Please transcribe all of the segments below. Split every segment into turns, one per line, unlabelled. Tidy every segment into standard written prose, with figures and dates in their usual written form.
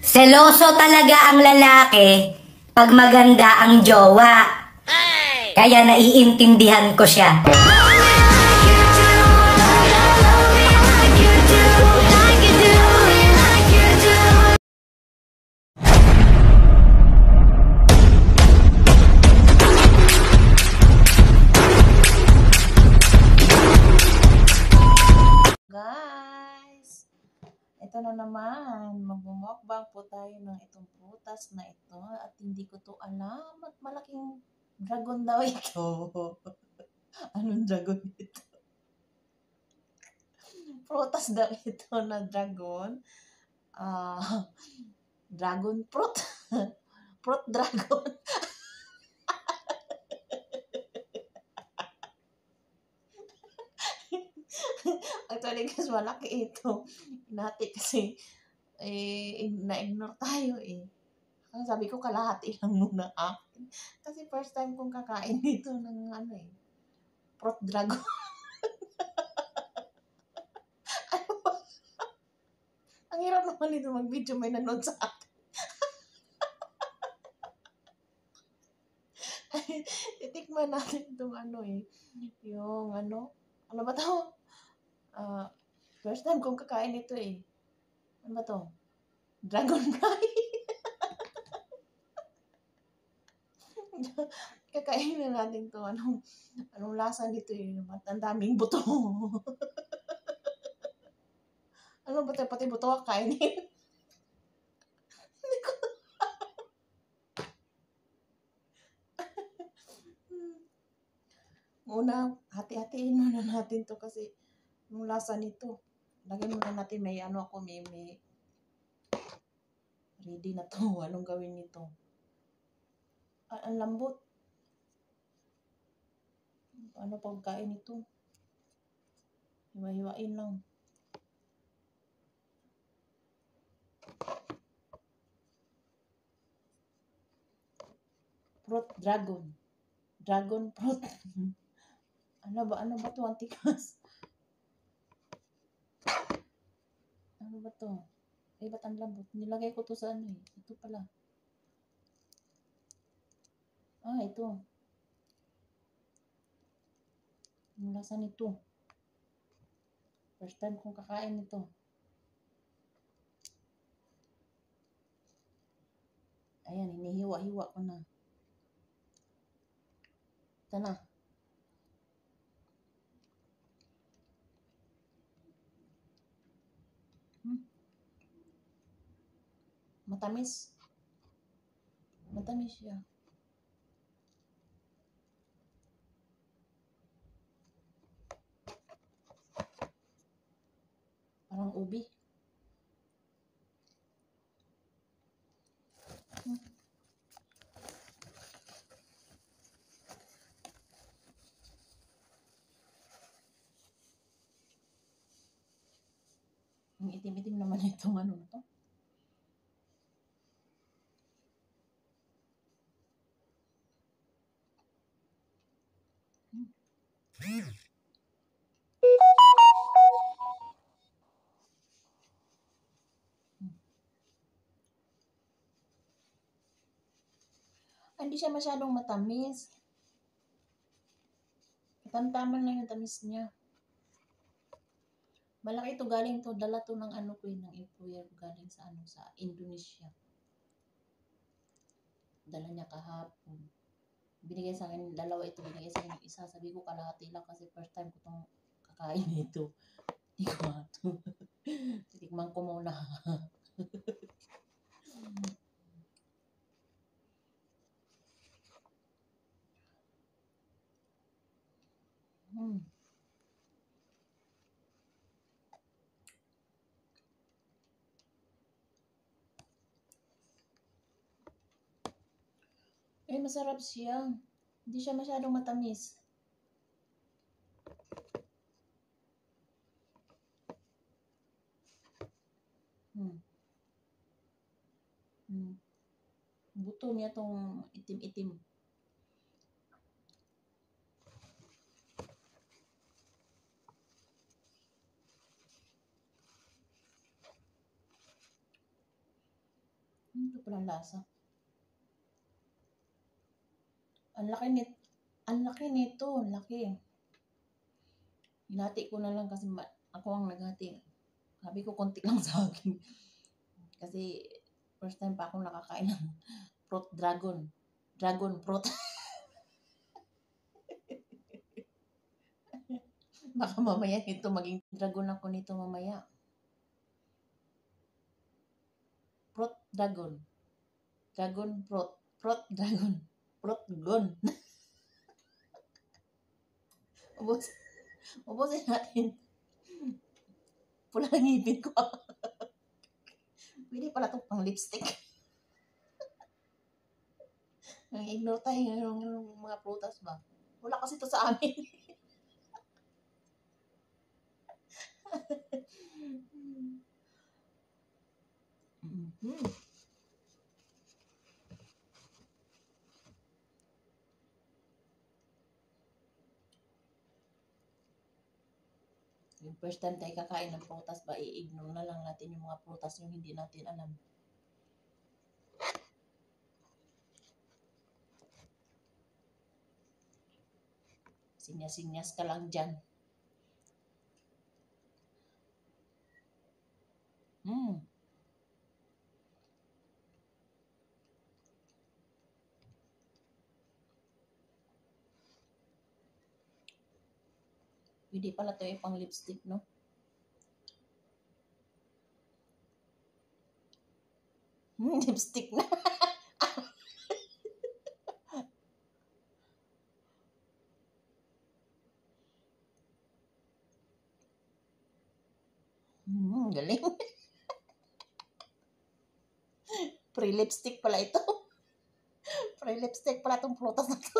Seloso talaga ang lalaki pag maganda ang jowa. Kaya naiintindihan ko siya.
Guys, ito na naman, magmumukbang po tayo ng itong prutas na ito at hindi ko to alam at malaking dragon daw ito. Anong dragon ito? Prutas daw ito na dragon. Dragon fruit. Fruit dragon. Actually guys, malaki ito. Nati kasi na-ignore tayo eh. Ang sabi ko kalahati lang muna akin. Kasi first time kong kakain dito ng fruit dragon. Ang hirap naman ito mag-video, may nanood sa akin. Titikman natin itong yung ano ba to? First time kong kakain ito eh. Ano ba to? Dragon fly. Kakainin na natin to. Anong lasa nito eh. Ang daming buto. Ano ba tayo? Pati buto kakainin. Una, hati-hatiin muna natin to kasi yung lasa nito. Lagyan muna natin may ready na to. Anong gawin nito? Ang lambot. Paano pagkain ito? Hiwa-hiwain lang. Fruit dragon. Dragon fruit. Ano ba to? Antikas. Ano ba to? Ba't ang lambot? Nilagay ko to sa Ito pala. Ito. Yung lasa nito. First time kong kakain ito. Ayan, hinihiwa-hiwa ko na. Ito na. Matamis. Matamis siya. Parang ubi. Ang itim-itim naman itong na to. Hindi siya masyadong matamis. Tamtaman lang yung tamis niya. Malaki ito, galing to, dala to ng ng employer galing sa Indonesia. Dala niya kahapon. Binigay sa akin, dalawa ito, binigay sa akin yung isa. Sabi ko kalahati lang kasi first time ko itong kakain ito. Hindi ko ito. Titikman ko muna. Masarap siya. Hindi siya masyadong matamis. Buto niya tong itim-itim. Ito pala lasa. Ang laki nito. Ang laki nito. Ang laki. Hinati ko na lang kasi ako ang naghati. Sabi ko, konti lang sa akin. Kasi, first time pa akong nakakain ng fruit dragon. Dragon fruit. Baka mamaya ito maging dragon ako nito mamaya. Fruit dragon. Dragon fruit. Fruit dragon. Fruit gon. Ubusin natin. Pula ng ngipin ko. Pwede pala itong pang lipstick. Nang-ignore tayo ng mga prutas ba? Wala kasi ito sa amin. Mm-hmm. Yung first time tayo kakain ng prutas ba, i-ignore na lang natin yung mga prutas yung hindi natin alam. Sinyas-sinyas ka lang dyan. Pwede pala ito yung pang lipstick, no? Lipstick na. Galing. Pre-lipstick pala ito. Pre-lipstick pala itong prutas na ito.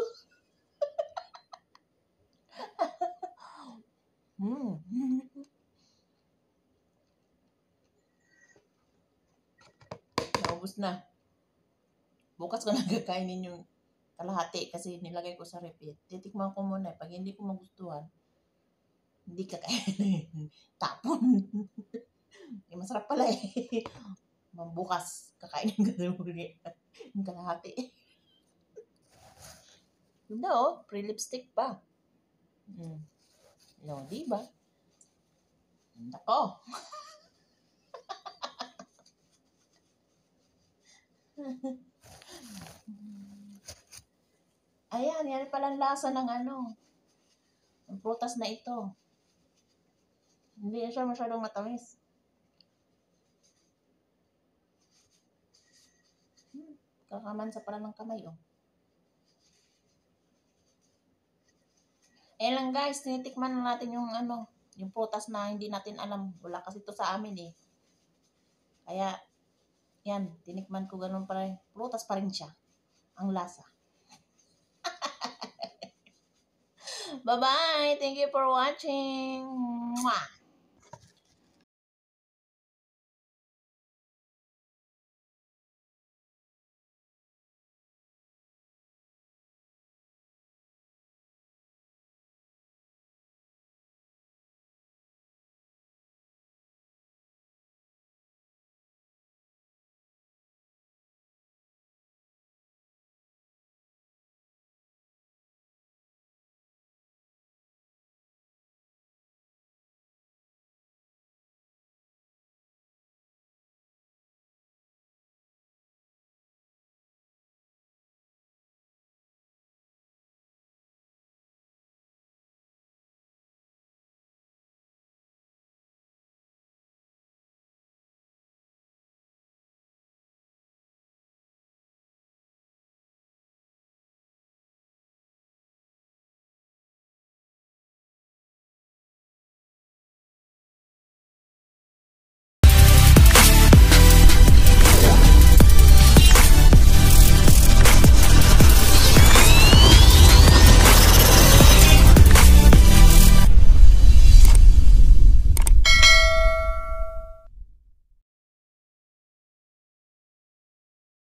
Naubos na. Bukas ko nagkakainin yung kalahati kasi nilagay ko sa repeat. Titikman ko muna. Pag hindi ko magustuhan, hindi kakainin. Tapon. Masarap pala eh. Bukas, kakainin ko yung kalahati. Yun na oh, pre-lipstick pa. No, diba? Nako. Ayan, yan pala ang lasa ng ano. Ang prutas na ito. Hindi siya masyadong matamis. Kakamansa pala ng kamay, oh. Eh lang guys, tinitikman na natin yung ano, yung prutas na hindi natin alam. Wala kasi ito sa amin eh. Kaya, yan, tinikman ko ganun pa rin. Prutas pa rin siya. Ang lasa. Bye-bye! Thank you for watching! Mwah!